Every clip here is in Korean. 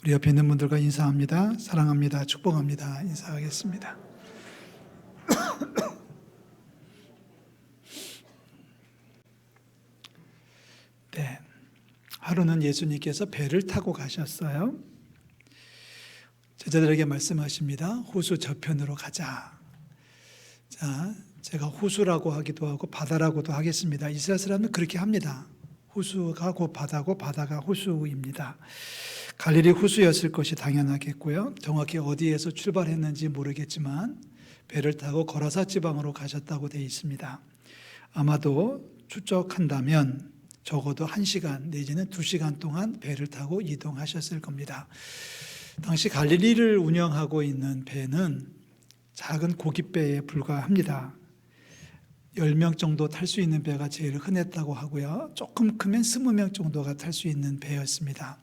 우리 옆에 있는 분들과 인사합니다. 사랑합니다. 축복합니다. 인사하겠습니다. 네, 하루는 예수님께서 배를 타고 가셨어요. 제자들에게 말씀하십니다. 호수 저편으로 가자. 자, 제가 호수라고 하기도 하고 바다라고도 하겠습니다. 이스라엘 사람은 그렇게 합니다. 호수가 곧 바다고 바다가 호수입니다. 갈릴리 호수였을 것이 당연하겠고요. 정확히 어디에서 출발했는지 모르겠지만 배를 타고 거라사 지방으로 가셨다고 되어 있습니다. 아마도 추적한다면 적어도 1시간 내지는 2시간 동안 배를 타고 이동하셨을 겁니다. 당시 갈릴리를 운영하고 있는 배는 작은 고깃배에 불과합니다. 10명 정도 탈 수 있는 배가 제일 흔했다고 하고요. 조금 크면 20명 정도가 탈 수 있는 배였습니다.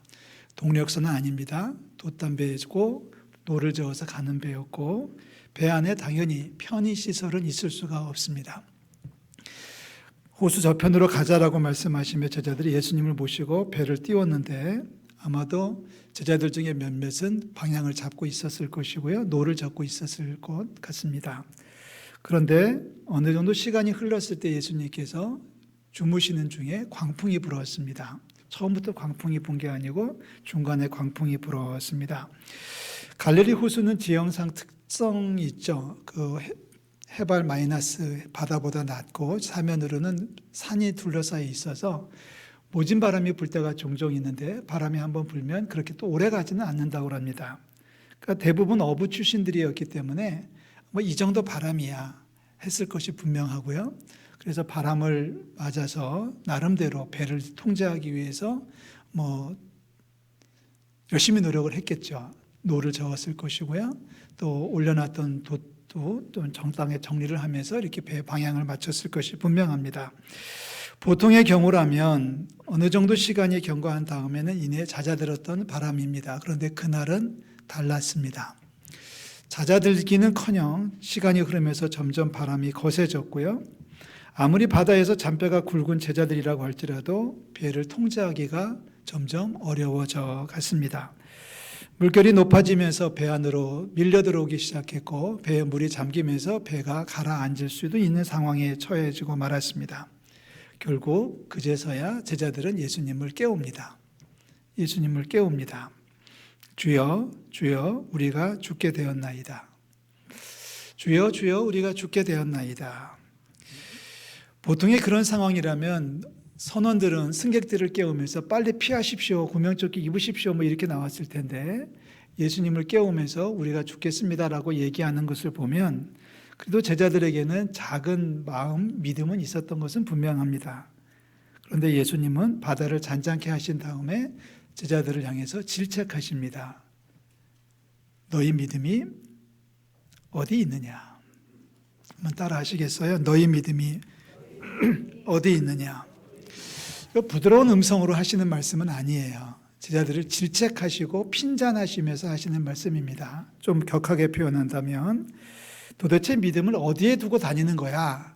동력선은 아닙니다. 돛담배고 노를 저어서 가는 배였고 배 안에 당연히 편의시설은 있을 수가 없습니다. 호수 저편으로 가자라고 말씀하시며 제자들이 예수님을 모시고 배를 띄웠는데 아마도 제자들 중에 몇몇은 방향을 잡고 있었을 것이고요. 노를 젓고 있었을 것 같습니다. 그런데 어느 정도 시간이 흘렀을 때 예수님께서 주무시는 중에 광풍이 불었습니다. 처음부터 광풍이 분 게 아니고 중간에 광풍이 불었습니다. 갈릴리 호수는 지형상 특성이 있죠. 그 해발 마이너스 바다보다 낮고 사면으로는 산이 둘러싸여 있어서 모진 바람이 불 때가 종종 있는데 바람이 한번 불면 그렇게 또 오래 가지는 않는다고 합니다. 그러니까 대부분 어부 출신들이었기 때문에 뭐 이 정도 바람이야 했을 것이 분명하고요. 그래서 바람을 맞아서 나름대로 배를 통제하기 위해서 뭐 열심히 노력을 했겠죠. 노를 저었을 것이고요. 또 올려놨던 돛도 또 정당에 정리를 하면서 이렇게 배 방향을 맞췄을 것이 분명합니다. 보통의 경우라면 어느 정도 시간이 경과한 다음에는 이내 잦아들었던 바람입니다. 그런데 그날은 달랐습니다. 잦아들기는커녕 시간이 흐르면서 점점 바람이 거세졌고요. 아무리 바다에서 잔뼈가 굵은 제자들이라고 할지라도 배를 통제하기가 점점 어려워져 갔습니다. 물결이 높아지면서 배 안으로 밀려 들어오기 시작했고 배에 물이 잠기면서 배가 가라앉을 수도 있는 상황에 처해지고 말았습니다. 결국 그제서야 제자들은 예수님을 깨웁니다. 예수님을 깨웁니다. 주여, 주여, 우리가 죽게 되었나이다. 주여, 주여, 우리가 죽게 되었나이다. 보통의 그런 상황이라면 선원들은 승객들을 깨우면서 빨리 피하십시오, 구명조끼 입으십시오 뭐 이렇게 나왔을 텐데 예수님을 깨우면서 우리가 죽겠습니다라고 얘기하는 것을 보면 그래도 제자들에게는 작은 마음, 믿음은 있었던 것은 분명합니다. 그런데 예수님은 바다를 잔잔케 하신 다음에 제자들을 향해서 질책하십니다. 너희 믿음이 어디 있느냐? 한번 따라 하시겠어요? 너희 믿음이 어디 있느냐? 부드러운 음성으로 하시는 말씀은 아니에요. 제자들을 질책하시고 핀잔하시면서 하시는 말씀입니다. 좀 격하게 표현한다면 도대체 믿음을 어디에 두고 다니는 거야?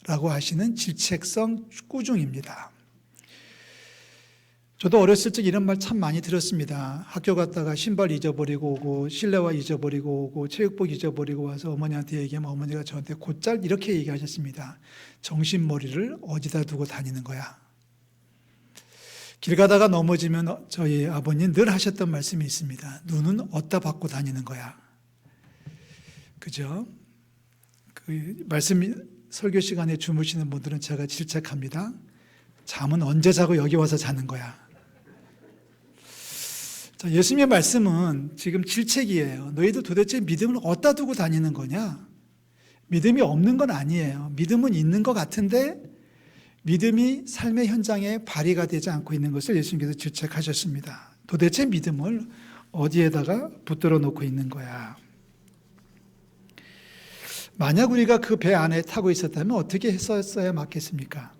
라고 하시는 질책성 꾸중입니다. 저도 어렸을 적 이런 말 참 많이 들었습니다. 학교 갔다가 신발 잊어버리고 오고 실내화 잊어버리고 오고 체육복 잊어버리고 와서 어머니한테 얘기하면 어머니가 저한테 곧잘 이렇게 얘기하셨습니다. 정신머리를 어디다 두고 다니는 거야? 길 가다가 넘어지면 저희 아버님 늘 하셨던 말씀이 있습니다. 눈은 어디다 받고 다니는 거야? 그죠? 그 말씀 설교 시간에 주무시는 분들은 제가 질책합니다. 잠은 언제 자고 여기 와서 자는 거야? 자, 예수님의 말씀은 지금 질책이에요. 너희들 도대체 믿음을 어디다 두고 다니는 거냐? 믿음이 없는 건 아니에요. 믿음은 있는 것 같은데 믿음이 삶의 현장에 발휘가 되지 않고 있는 것을 예수님께서 질책하셨습니다. 도대체 믿음을 어디에다가 붙들어 놓고 있는 거야? 만약 우리가 그 배 안에 타고 있었다면 어떻게 했었어야 맞겠습니까?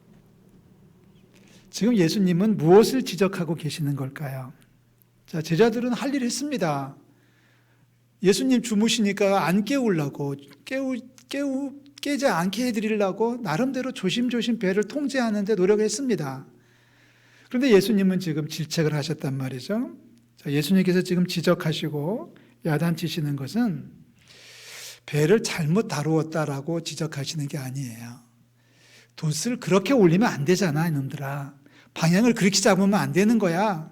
지금 예수님은 무엇을 지적하고 계시는 걸까요? 자, 제자들은 할 일을 했습니다. 예수님 주무시니까 안 깨우려고 깨지 않게 해드리려고 나름대로 조심조심 배를 통제하는데 노력했습니다. 그런데 예수님은 지금 질책을 하셨단 말이죠. 예수님께서 지금 지적하시고 야단치시는 것은 배를 잘못 다루었다라고 지적하시는 게 아니에요. 돛을 그렇게 올리면 안 되잖아, 이놈들아. 방향을 그렇게 잡으면 안 되는 거야.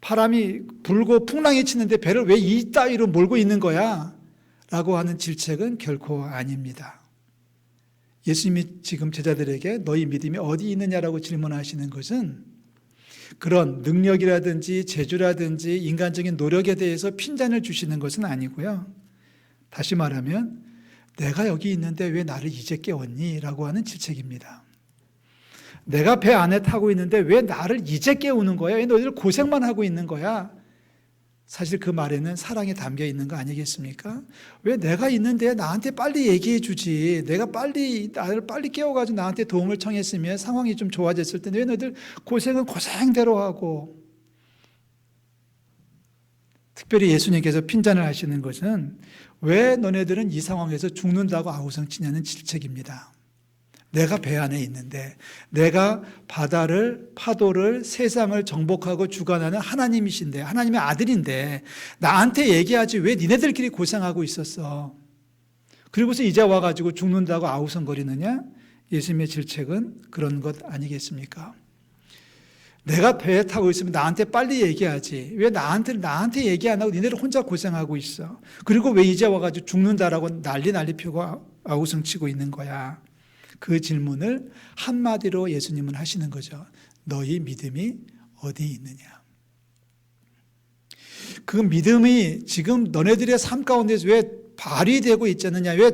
바람이 불고 풍랑이 치는데 배를 왜 이따위로 몰고 있는 거야? 라고 하는 질책은 결코 아닙니다. 예수님이 지금 제자들에게 너희 믿음이 어디 있느냐라고 질문하시는 것은 그런 능력이라든지 재주라든지 인간적인 노력에 대해서 핀잔을 주시는 것은 아니고요. 다시 말하면 내가 여기 있는데 왜 나를 이제 깨웠니? 라고 하는 질책입니다. 내가 배 안에 타고 있는데 왜 나를 이제 깨우는 거야? 왜 너희들 고생만 하고 있는 거야? 사실 그 말에는 사랑이 담겨 있는 거 아니겠습니까? 왜 내가 있는데 나한테 빨리 얘기해 주지. 나를 빨리 깨워가지고 나한테 도움을 청했으면 상황이 좀 좋아졌을 텐데 왜 너희들 고생은 고생대로 하고. 특별히 예수님께서 핀잔을 하시는 것은 왜 너네들은 이 상황에서 죽는다고 아우성치냐는 질책입니다. 내가 배 안에 있는데 내가 바다를, 파도를, 세상을 정복하고 주관하는 하나님이신데, 하나님의 아들인데 나한테 얘기하지 왜 니네들끼리 고생하고 있었어? 그리고서 이제 와가지고 죽는다고 아우성거리느냐? 예수님의 질책은 그런 것 아니겠습니까? 내가 배에 타고 있으면 나한테 빨리 얘기하지. 왜 나한테 얘기 안 하고 니네들 혼자 고생하고 있어? 그리고 왜 이제 와가지고 죽는다라고 난리 피우고 아우성치고 있는 거야? 그 질문을 한마디로 예수님은 하시는 거죠. 너희 믿음이 어디 있느냐? 그 믿음이 지금 너네들의 삶 가운데서 왜 발휘되고 있지 않느냐? 왜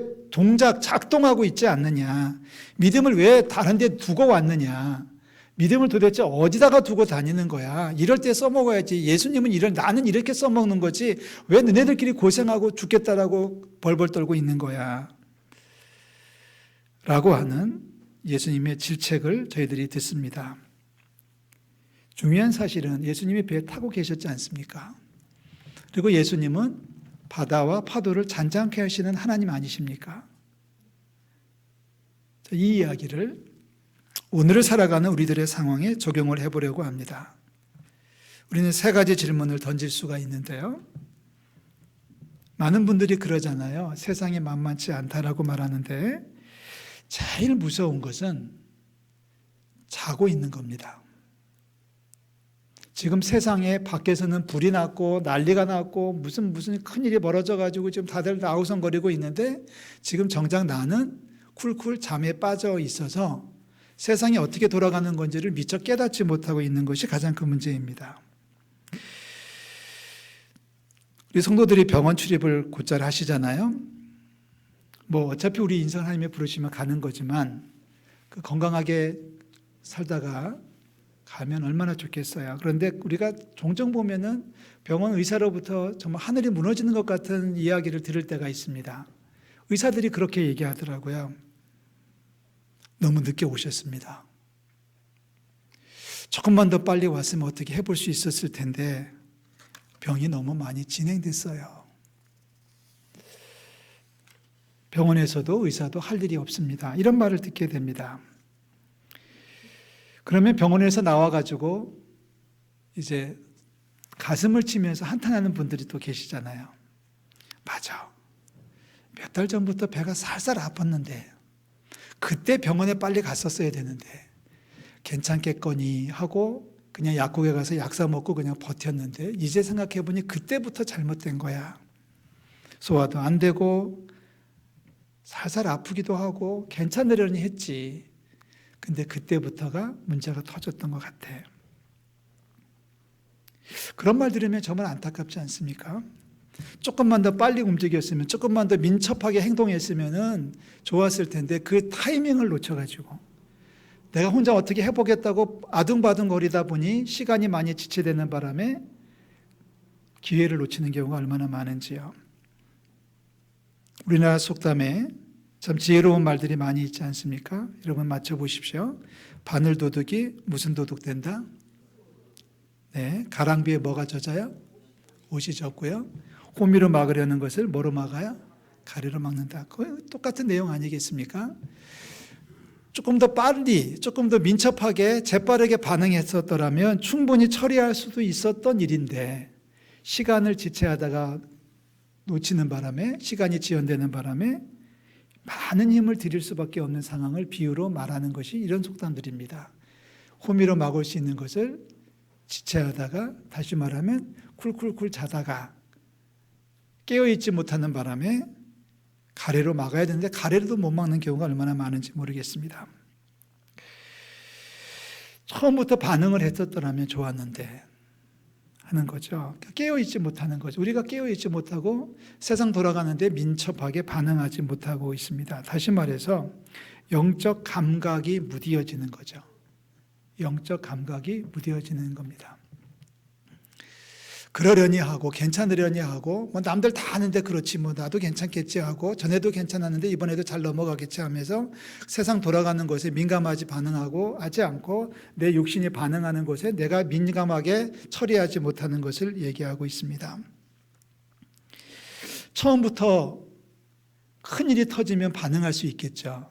작동하고 있지 않느냐? 믿음을 왜 다른 데 두고 왔느냐? 믿음을 도대체 어디다가 두고 다니는 거야? 이럴 때 써먹어야지. 예수님은 나는 이렇게 써먹는 거지. 왜 너네들끼리 고생하고 죽겠다라고 벌벌 떨고 있는 거야? 라고 하는 예수님의 질책을 저희들이 듣습니다. 중요한 사실은 예수님이 배에 타고 계셨지 않습니까? 그리고 예수님은 바다와 파도를 잔잔케 하시는 하나님 아니십니까? 이 이야기를 오늘을 살아가는 우리들의 상황에 적용을 해보려고 합니다. 우리는 세 가지 질문을 던질 수가 있는데요. 많은 분들이 그러잖아요. 세상이 만만치 않다라고 말하는데 제일 무서운 것은 자고 있는 겁니다. 지금 세상에 밖에서는 불이 났고 난리가 났고 무슨 큰일이 벌어져가지고 지금 다들 아우성거리고 있는데 지금 정작 나는 쿨쿨 잠에 빠져 있어서 세상이 어떻게 돌아가는 건지를 미처 깨닫지 못하고 있는 것이 가장 큰 문제입니다. 우리 성도들이 병원 출입을 곧잘 하시잖아요. 어차피 우리 인생 하나님의 부르시면 가는 거지만 그 건강하게 살다가 가면 얼마나 좋겠어요. 그런데 우리가 종종 보면은 병원 의사로부터 정말 하늘이 무너지는 것 같은 이야기를 들을 때가 있습니다. 의사들이 그렇게 얘기하더라고요. 너무 늦게 오셨습니다. 조금만 더 빨리 왔으면 어떻게 해볼 수 있었을 텐데 병이 너무 많이 진행됐어요. 병원에서도 의사도 할 일이 없습니다. 이런 말을 듣게 됩니다. 그러면 병원에서 나와가지고 이제 가슴을 치면서 한탄하는 분들이 또 계시잖아요. 맞아. 몇 달 전부터 배가 살살 아팠는데 그때 병원에 빨리 갔었어야 되는데 괜찮겠거니 하고 그냥 약국에 가서 약 사 먹고 그냥 버텼는데 이제 생각해보니 그때부터 잘못된 거야. 소화도 안 되고 살살 아프기도 하고 괜찮으려니 했지. 근데 그때부터가 문제가 터졌던 것 같아. 그런 말 들으면 정말 안타깝지 않습니까? 조금만 더 빨리 움직였으면, 조금만 더 민첩하게 행동했으면 좋았을 텐데 그 타이밍을 놓쳐가지고 내가 혼자 어떻게 해보겠다고 아둥바둥 거리다 보니 시간이 많이 지체되는 바람에 기회를 놓치는 경우가 얼마나 많은지요. 우리나라 속담에 참 지혜로운 말들이 많이 있지 않습니까? 여러분 맞춰보십시오. 바늘 도둑이 무슨 도둑 된다? 네, 가랑비에 뭐가 젖어요? 옷이 젖고요. 호미로 막으려는 것을 뭐로 막아요? 가래로 막는다. 똑같은 내용 아니겠습니까? 조금 더 빨리, 조금 더 민첩하게 재빠르게 반응했었더라면 충분히 처리할 수도 있었던 일인데 시간을 지체하다가 놓치는 바람에, 시간이 지연되는 바람에 많은 힘을 들일 수밖에 없는 상황을 비유로 말하는 것이 이런 속담들입니다. 호미로 막을 수 있는 것을 지체하다가, 다시 말하면 쿨쿨쿨 자다가 깨어있지 못하는 바람에 가래로 막아야 되는데 가래로도 못 막는 경우가 얼마나 많은지 모르겠습니다. 처음부터 반응을 했었더라면 좋았는데 하는 거죠. 깨어있지 못하는 거죠. 우리가 깨어있지 못하고 세상 돌아가는데 민첩하게 반응하지 못하고 있습니다. 다시 말해서 영적 감각이 무뎌지는 거죠. 영적 감각이 무뎌지는 겁니다. 그러려니 하고 괜찮으려니 하고 뭐 남들 다 하는데 그렇지 뭐 나도 괜찮겠지 하고 전에도 괜찮았는데 이번에도 잘 넘어가겠지 하면서 세상 돌아가는 것에 민감하지 반응하고 하지 않고 내 육신이 반응하는 것에 내가 민감하게 처리하지 못하는 것을 얘기하고 있습니다. 처음부터 큰일이 터지면 반응할 수 있겠죠.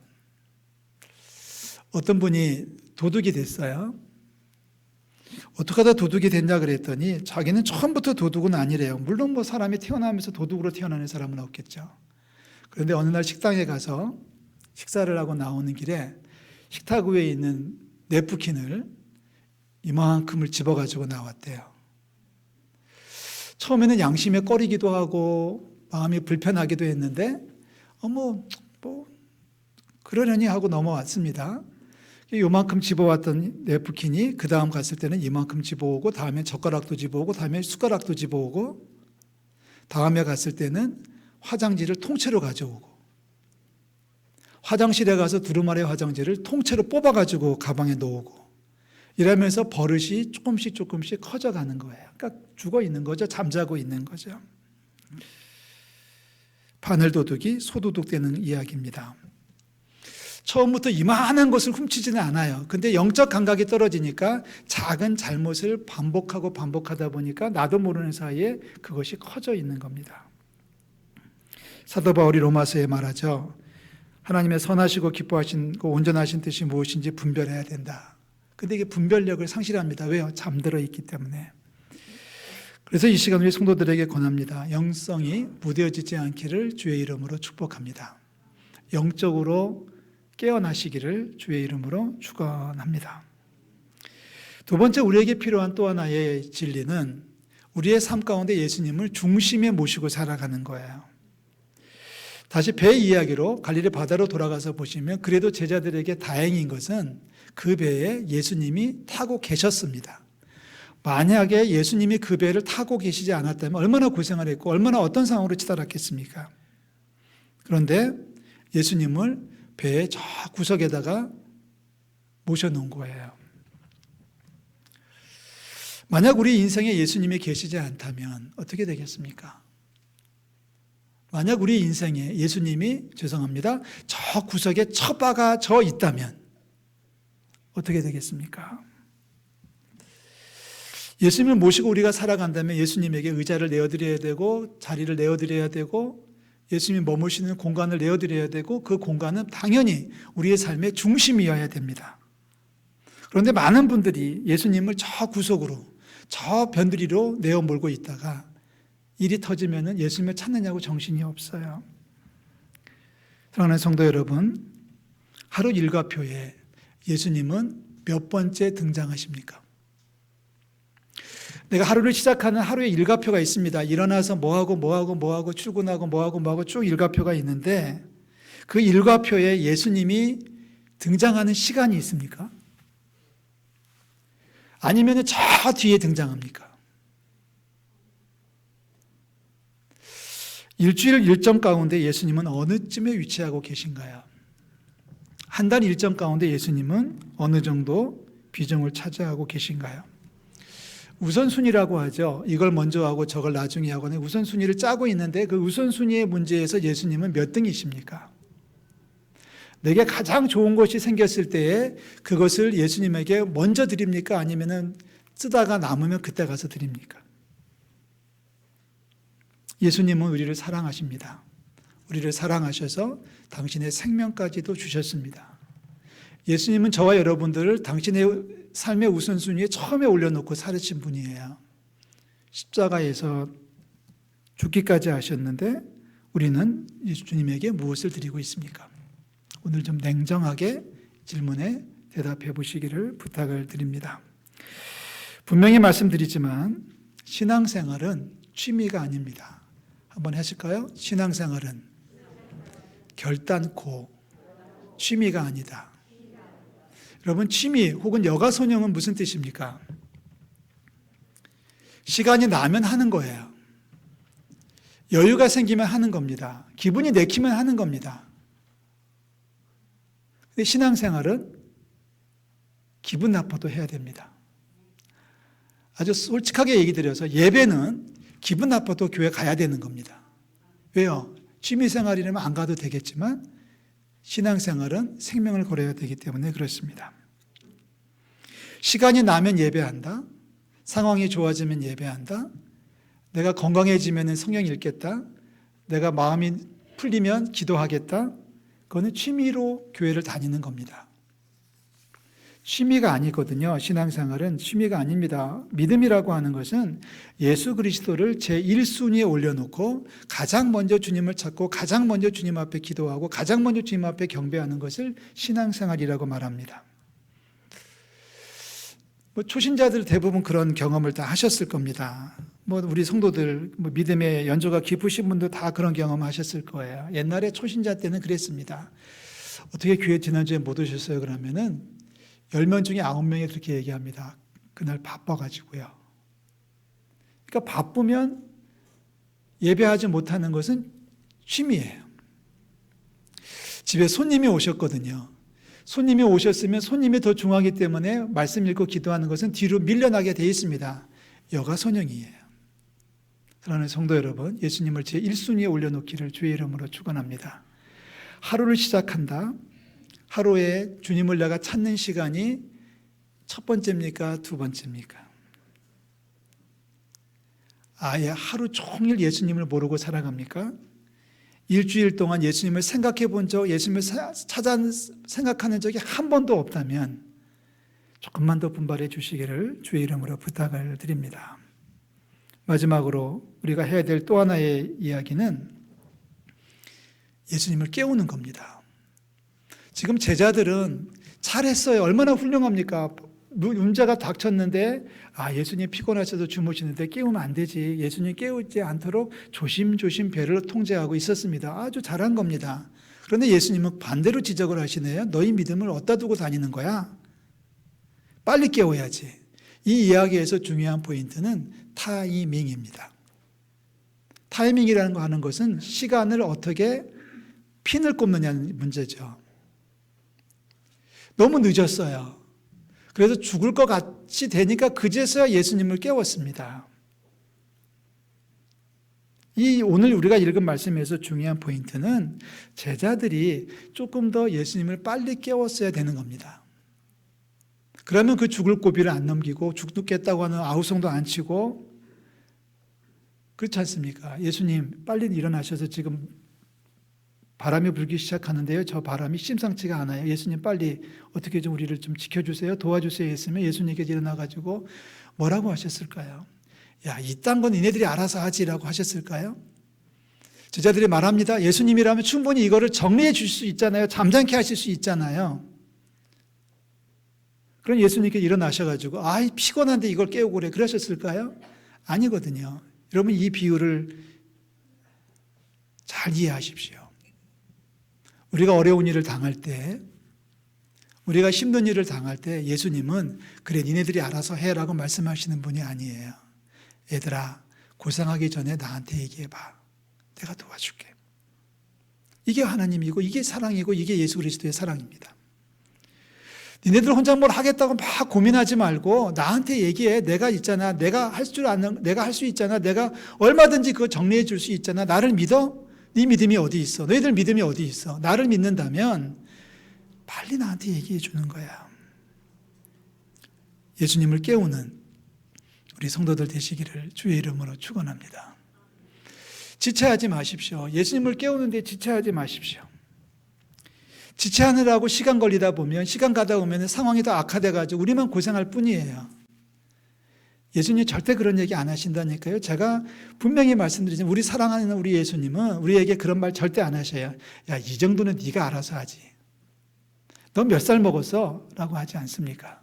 어떤 분이 도둑이 됐어요. 어떻게 하다 도둑이 됐냐 그랬더니 자기는 처음부터 도둑은 아니래요. 물론 뭐 사람이 태어나면서 도둑으로 태어나는 사람은 없겠죠. 그런데 어느 날 식당에 가서 식사를 하고 나오는 길에 식탁 위에 있는 냅킨을 이만큼을 집어가지고 나왔대요. 처음에는 양심에 꺼리기도 하고 마음이 불편하기도 했는데 뭐 그러려니 하고 넘어왔습니다. 요만큼 집어왔던 냅킨이 그 다음 갔을 때는 이만큼 집어오고 다음에 젓가락도 집어오고 다음에 숟가락도 집어오고 다음에 갔을 때는 화장지를 통째로 가져오고 화장실에 가서 두루마리 화장지를 통째로 뽑아가지고 가방에 넣어오고 이러면서 버릇이 조금씩 커져가는 거예요. 그러니까 죽어 있는 거죠. 잠자고 있는 거죠. 바늘도둑이 소도둑 되는 이야기입니다. 처음부터 이만한 것을 훔치지는 않아요. 근데 영적 감각이 떨어지니까 작은 잘못을 반복하다 보니까 나도 모르는 사이에 그것이 커져 있는 겁니다. 사도 바울이 로마서에 말하죠. 하나님의 선하시고 기뻐하시고 온전하신 뜻이 무엇인지 분별해야 된다. 근데 이게 분별력을 상실합니다. 왜요? 잠들어 있기 때문에. 그래서 이 시간 우리 성도들에게 권합니다. 영성이 무뎌지지 않기를 주의 이름으로 축복합니다. 영적으로 깨어나시기를 주의 이름으로 축원합니다. 두 번째 우리에게 필요한 또 하나의 진리는 우리의 삶 가운데 예수님을 중심에 모시고 살아가는 거예요. 다시 배 이야기로 갈릴리 바다로 돌아가서 보시면 그래도 제자들에게 다행인 것은 그 배에 예수님이 타고 계셨습니다. 만약에 예수님이 그 배를 타고 계시지 않았다면 얼마나 고생을 했고 얼마나 어떤 상황으로 치달았겠습니까? 그런데 예수님을 배의 저 구석에다가 모셔놓은 거예요. 만약 우리 인생에 예수님이 계시지 않다면 어떻게 되겠습니까? 만약 우리 인생에 예수님이 저 구석에 처박아져 있다면 어떻게 되겠습니까? 예수님을 모시고 우리가 살아간다면 예수님에게 의자를 내어드려야 되고 자리를 내어드려야 되고 예수님이 머무시는 공간을 내어드려야 되고 그 공간은 당연히 우리의 삶의 중심이어야 됩니다. 그런데 많은 분들이 예수님을 저 구석으로 저 변두리로 내어 몰고 있다가 일이 터지면 예수님을 찾느냐고 정신이 없어요. 사랑하는 성도 여러분, 하루 일과표에 예수님은 몇 번째 등장하십니까? 내가 하루를 시작하는 하루의 일과표가 있습니다. 일어나서 뭐하고 출근하고 쭉 일과표가 있는데 그 일과표에 예수님이 등장하는 시간이 있습니까? 아니면 저 뒤에 등장합니까? 일주일 일정 가운데 예수님은 어느쯤에 위치하고 계신가요? 한 달 일정 가운데 예수님은 어느 정도 비중을 차지하고 계신가요? 우선순위라고 하죠. 이걸 먼저 하고 저걸 나중에 하고는 우선순위를 짜고 있는데 그 우선순위의 문제에서 예수님은 몇 등이십니까? 내게 가장 좋은 것이 생겼을 때에 그것을 예수님에게 먼저 드립니까? 아니면 쓰다가 남으면 그때 가서 드립니까? 예수님은 우리를 사랑하십니다. 우리를 사랑하셔서 당신의 생명까지도 주셨습니다. 예수님은 저와 여러분들을 당신의 삶의 우선순위에 처음에 올려놓고 살으신 분이에요. 십자가에서 죽기까지 하셨는데 우리는 예수님에게 무엇을 드리고 있습니까? 오늘 좀 냉정하게 질문에 대답해 보시기를 부탁을 드립니다. 분명히 말씀드리지만 신앙생활은 취미가 아닙니다. 한번 하실까요? 신앙생활은 결단코 취미가 아니다. 여러분, 취미 혹은 여가소년은 무슨 뜻입니까? 시간이 나면 하는 거예요. 여유가 생기면 하는 겁니다. 기분이 내키면 하는 겁니다. 근데 신앙생활은 기분 나빠도 해야 됩니다. 아주 솔직하게 얘기 드려서 예배는 기분 나빠도 교회 가야 되는 겁니다. 왜요? 취미생활이라면 안 가도 되겠지만 신앙생활은 생명을 걸어야 되기 때문에 그렇습니다. 시간이 나면 예배한다. 상황이 좋아지면 예배한다. 내가 건강해지면 성경 읽겠다. 내가 마음이 풀리면 기도하겠다. 그거는 취미로 교회를 다니는 겁니다. 취미가 아니거든요. 신앙생활은 취미가 아닙니다. 믿음이라고 하는 것은 예수 그리스도를 제1순위에 올려놓고 가장 먼저 주님을 찾고 가장 먼저 주님 앞에 기도하고 가장 먼저 주님 앞에 경배하는 것을 신앙생활이라고 말합니다. 초신자들 대부분 그런 경험을 다 하셨을 겁니다. 우리 성도들 믿음의 연조가 깊으신 분도 다 그런 경험하셨을 거예요. 옛날에 초신자 때는 그랬습니다. 어떻게 교회 지난주에 못 오셨어요? 그러면은 10명 중에 9명이 그렇게 얘기합니다. 그날 바빠가지고요. 그러니까 바쁘면 예배하지 못하는 것은 취미예요. 집에 손님이 오셨거든요. 손님이 오셨으면 손님이 더 중요하기 때문에 말씀 읽고 기도하는 것은 뒤로 밀려나게 되어 있습니다. 여가소년이에요. 사랑하는 성도 여러분, 예수님을 제1순위에 올려놓기를 주의 이름으로 축원합니다. 하루를 시작한다. 하루에 주님을 내가 찾는 시간이 첫 번째입니까? 두 번째입니까? 아예 하루 종일 예수님을 모르고 살아갑니까? 일주일 동안 예수님을 생각해 본 적, 예수님을 찾아 생각하는 적이 한 번도 없다면 조금만 더 분발해 주시기를 주의 이름으로 부탁을 드립니다. 마지막으로 우리가 해야 될 또 하나의 이야기는 예수님을 깨우는 겁니다. 지금 제자들은 잘했어요. 얼마나 훌륭합니까? 문제가 닥쳤는데 예수님 피곤하셔서 주무시는데 깨우면 안 되지. 예수님 깨우지 않도록 조심조심 배를 통제하고 있었습니다. 아주 잘한 겁니다. 그런데 예수님은 반대로 지적을 하시네요. 너희 믿음을 어디다 두고 다니는 거야? 빨리 깨워야지. 이 이야기에서 중요한 포인트는 타이밍입니다. 타이밍이라는 거 하는 것은 시간을 어떻게 핀을 꼽느냐는 문제죠. 너무 늦었어요. 그래서 죽을 것 같이 되니까 그제서야 예수님을 깨웠습니다. 이 오늘 우리가 읽은 말씀에서 중요한 포인트는 제자들이 조금 더 예수님을 빨리 깨웠어야 되는 겁니다. 그러면 그 죽을 고비를 안 넘기고 죽겠다고 하는 아우성도 안 치고 그렇지 않습니까? 예수님 빨리 일어나셔서 지금 바람이 불기 시작하는데요. 저 바람이 심상치가 않아요. 예수님 빨리 어떻게 좀 우리를 좀 지켜주세요. 도와주세요 했으면 예수님께서 일어나가지고 뭐라고 하셨을까요? 야, 이딴 건 니네들이 알아서 하지라고 하셨을까요? 제자들이 말합니다. 예수님이라면 충분히 이거를 정리해 줄 수 있잖아요. 잠잠케 하실 수 있잖아요. 그럼 예수님께서 일어나셔가지고 피곤한데 이걸 깨우고 그래. 그러셨을까요? 아니거든요. 여러분 이 비유를 잘 이해하십시오. 우리가 어려운 일을 당할 때, 우리가 힘든 일을 당할 때 예수님은 그래 니네들이 알아서 해라고 말씀하시는 분이 아니에요. 얘들아 고생하기 전에 나한테 얘기해봐. 내가 도와줄게. 이게 하나님이고 이게 사랑이고 이게 예수 그리스도의 사랑입니다. 니네들 혼자 뭘 하겠다고 막 고민하지 말고 나한테 얘기해. 내가 있잖아. 내가 할 수 있잖아. 내가 얼마든지 그거 정리해 줄 수 있잖아. 나를 믿어? 네 믿음이 어디 있어? 너희들 믿음이 어디 있어? 나를 믿는다면 빨리 나한테 얘기해 주는 거야. 예수님을 깨우는 우리 성도들 되시기를 주의 이름으로 축원합니다. 지체하지 마십시오. 예수님을 깨우는데 지체하지 마십시오. 지체하느라고 시간 걸리다 보면 시간 가다 보면 상황이 더 악화돼가지고 우리만 고생할 뿐이에요. 예수님 절대 그런 얘기 안 하신다니까요. 제가 분명히 말씀드리지만 우리 사랑하는 우리 예수님은 우리에게 그런 말 절대 안 하셔요. 야, 이 정도는 네가 알아서 하지. 너 몇 살 먹었어? 라고 하지 않습니까?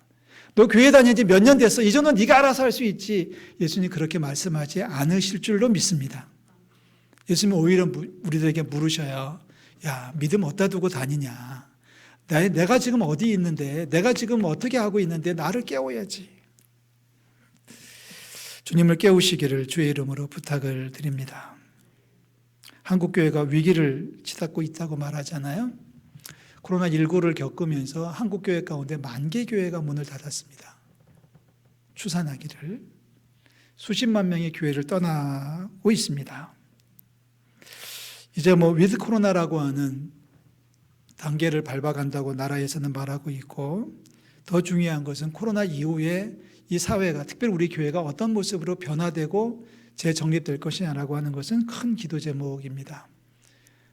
너 교회 다닌 지 몇 년 됐어? 이 정도는 네가 알아서 할 수 있지. 예수님 그렇게 말씀하지 않으실 줄로 믿습니다. 예수님은 오히려 우리들에게 물으셔요. 야, 믿음 어디다 두고 다니냐? 내가 지금 어디 있는데, 내가 지금 어떻게 하고 있는데 나를 깨워야지. 주님을 깨우시기를 주의 이름으로 부탁을 드립니다. 한국교회가 위기를 치닫고 있다고 말하잖아요. 코로나19를 겪으면서 한국교회 가운데 10,000개 교회가 문을 닫았습니다. 추산하기를. 수십만 명의 교회를 떠나고 있습니다. 이제 위드 코로나라고 하는 단계를 밟아간다고 나라에서는 말하고 있고, 더 중요한 것은 코로나 이후에 이 사회가, 특별히 우리 교회가 어떤 모습으로 변화되고 재정립될 것이냐라고 하는 것은 큰 기도 제목입니다.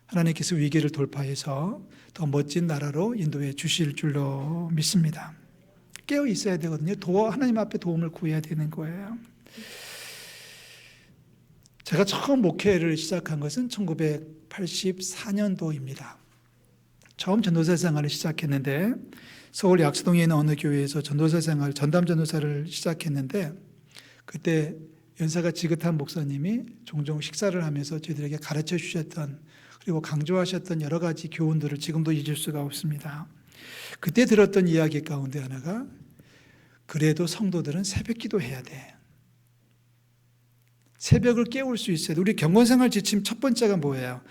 하나님께서 위기를 돌파해서 더 멋진 나라로 인도해 주실 줄로 믿습니다. 깨어 있어야 되거든요. 하나님 앞에 도움을 구해야 되는 거예요. 제가 처음 목회를 시작한 것은 1984년도입니다. 처음 전도사 생활을 시작했는데 서울 약수동에 있는 어느 교회에서 전도사 생활, 전담 전도사를 시작했는데 그때 연세가 지긋한 목사님이 종종 식사를 하면서 저희들에게 가르쳐 주셨던 그리고 강조하셨던 여러 가지 교훈들을 지금도 잊을 수가 없습니다. 그때 들었던 이야기 가운데 하나가 그래도 성도들은 새벽 기도해야 돼. 새벽을 깨울 수 있어야 돼. 우리 경건생활 지침 첫 번째가 뭐예요?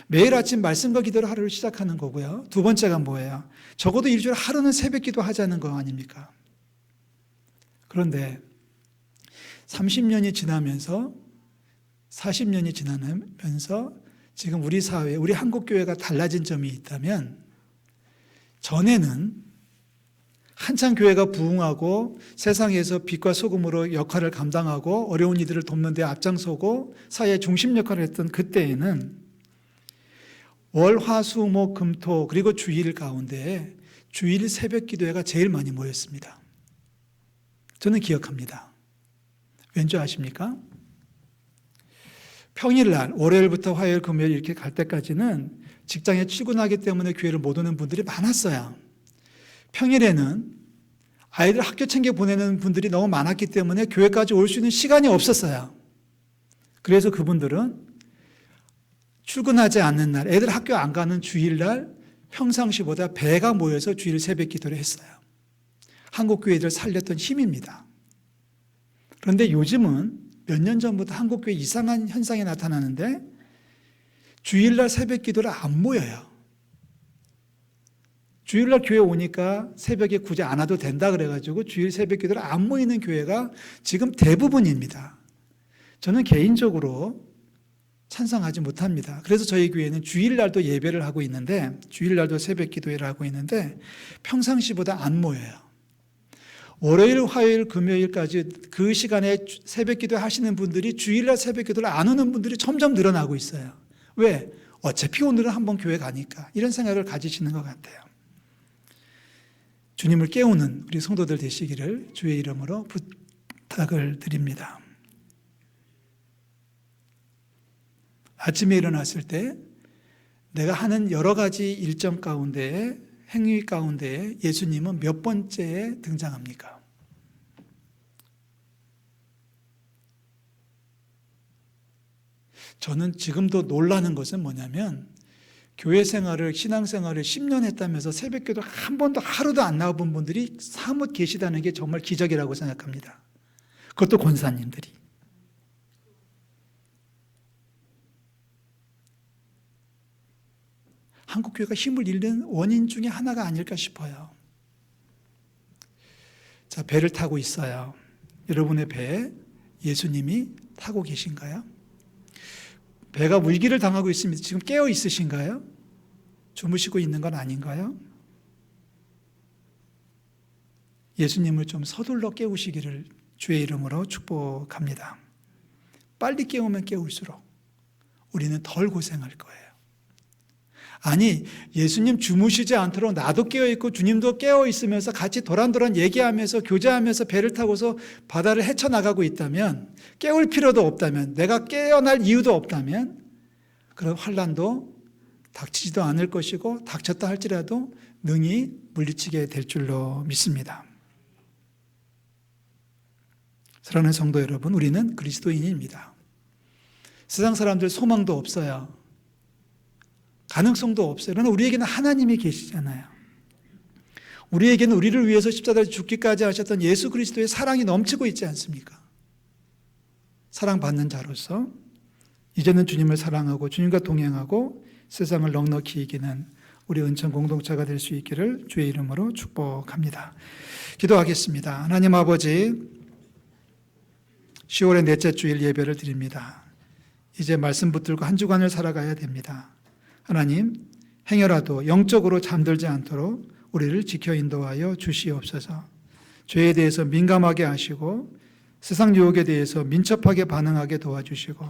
매일 아침 말씀과 기도로 하루를 시작하는 거고요. 두 번째가 뭐예요? 적어도 일주일에 하루는 새벽 기도 하자는 거 아닙니까? 그런데 30년이 지나면서 40년이 지나면서 지금 우리 사회, 우리 한국교회가 달라진 점이 있다면 전에는 한창 교회가 부흥하고 세상에서 빛과 소금으로 역할을 감당하고 어려운 이들을 돕는 데 앞장서고 사회의 중심 역할을 했던 그때에는 월, 화, 수, 목, 금, 토 그리고 주일 가운데 주일 새벽 기도회가 제일 많이 모였습니다. 저는 기억합니다. 왠지 아십니까? 평일날 월요일부터 화요일, 금요일 이렇게 갈 때까지는 직장에 출근하기 때문에 교회를 못 오는 분들이 많았어요. 평일에는 아이들 학교 챙겨 보내는 분들이 너무 많았기 때문에 교회까지 올 수 있는 시간이 없었어요. 그래서 그분들은 출근하지 않는 날, 애들 학교 안 가는 주일날 평상시보다 배가 모여서 주일 새벽 기도를 했어요. 한국교회를 살렸던 힘입니다. 그런데 요즘은 몇 년 전부터 한국교회 이상한 현상이 나타나는데 주일날 새벽 기도를 안 모여요. 주일날 교회 오니까 새벽에 굳이 안 와도 된다 그래가지고 주일 새벽 기도를 안 모이는 교회가 지금 대부분입니다. 저는 개인적으로 찬성하지 못합니다. 그래서 저희 교회는 주일날도 예배를 하고 있는데 주일날도 새벽 기도회를 하고 있는데 평상시보다 안 모여요. 월요일, 화요일, 금요일까지 그 시간에 새벽 기도 하시는 분들이 주일날 새벽 기도를 안 오는 분들이 점점 늘어나고 있어요. 왜? 어차피 오늘은 한번 교회 가니까 이런 생각을 가지시는 것 같아요. 주님을 깨우는 우리 성도들 되시기를 주의 이름으로 부탁을 드립니다. 아침에 일어났을 때 내가 하는 여러 가지 일정 가운데에 행위 가운데에 예수님은 몇 번째에 등장합니까? 저는 지금도 놀라는 것은 뭐냐면 교회 생활을, 신앙생활을 10년 했다면서 새벽기도 한 번도 하루도 안 나와본 분들이 사뭇 계시다는 게 정말 기적이라고 생각합니다. 그것도 권사님들이. 한국교회가 힘을 잃는 원인 중에 하나가 아닐까 싶어요. 자, 배를 타고 있어요. 여러분의 배에 예수님이 타고 계신가요? 배가 위기를 당하고 있습니다. 지금 깨어 있으신가요? 주무시고 있는 건 아닌가요? 예수님을 좀 서둘러 깨우시기를 주의 이름으로 축복합니다. 빨리 깨우면 깨울수록 우리는 덜 고생할 거예요. 아니, 예수님 주무시지 않도록 나도 깨어있고 주님도 깨어있으면서 같이 도란도란 얘기하면서 교제하면서 배를 타고서 바다를 헤쳐나가고 있다면, 깨울 필요도 없다면, 내가 깨어날 이유도 없다면 그런 환난도 닥치지도 않을 것이고 닥쳤다 할지라도 능히 물리치게 될 줄로 믿습니다. 사랑하는 성도 여러분, 우리는 그리스도인입니다. 세상 사람들 소망도 없어요. 가능성도 없어요. 그러나 우리에게는 하나님이 계시잖아요. 우리에게는 우리를 위해서 십자가에 죽기까지 하셨던 예수 그리스도의 사랑이 넘치고 있지 않습니까? 사랑받는 자로서 이제는 주님을 사랑하고 주님과 동행하고 세상을 넉넉히 이기는 우리 은천 공동체가 될 수 있기를 주의 이름으로 축복합니다. 기도하겠습니다. 하나님 아버지, 10월의 넷째 주일 예배를 드립니다. 이제 말씀 붙들고 한 주간을 살아가야 됩니다. 하나님, 행여라도 영적으로 잠들지 않도록 우리를 지켜 인도하여 주시옵소서. 죄에 대해서 민감하게 하시고 세상 유혹에 대해서 민첩하게 반응하게 도와주시고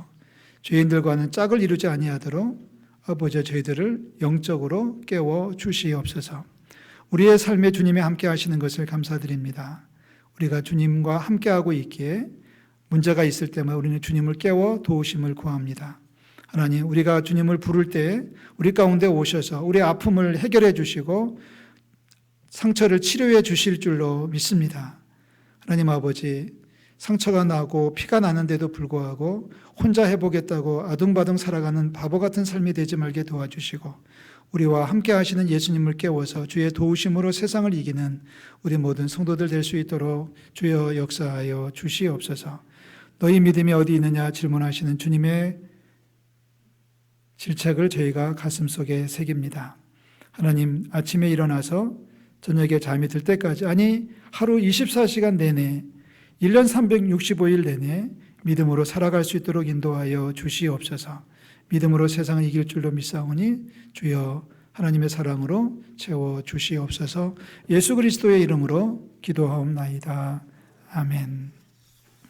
죄인들과는 짝을 이루지 아니하도록 아버지 저희들을 영적으로 깨워 주시옵소서. 우리의 삶에 주님이 함께 하시는 것을 감사드립니다. 우리가 주님과 함께하고 있기에 문제가 있을 때마다 우리는 주님을 깨워 도우심을 구합니다. 하나님, 우리가 주님을 부를 때 우리 가운데 오셔서 우리의 아픔을 해결해 주시고 상처를 치료해 주실 줄로 믿습니다. 하나님 아버지, 상처가 나고 피가 나는데도 불구하고 혼자 해보겠다고 아둥바둥 살아가는 바보 같은 삶이 되지 말게 도와주시고 우리와 함께 하시는 예수님을 깨워서 주의 도우심으로 세상을 이기는 우리 모든 성도들 될 수 있도록 주여 역사하여 주시옵소서. 너희 믿음이 어디 있느냐 질문하시는 주님의 질책을 저희가 가슴속에 새깁니다. 하나님, 아침에 일어나서 저녁에 잠이 들 때까지, 아니 하루 24시간 내내 1년 365일 내내 믿음으로 살아갈 수 있도록 인도하여 주시옵소서. 믿음으로 세상을 이길 줄로 믿사오니 주여 하나님의 사랑으로 채워 주시옵소서. 예수 그리스도의 이름으로 기도하옵나이다. 아멘.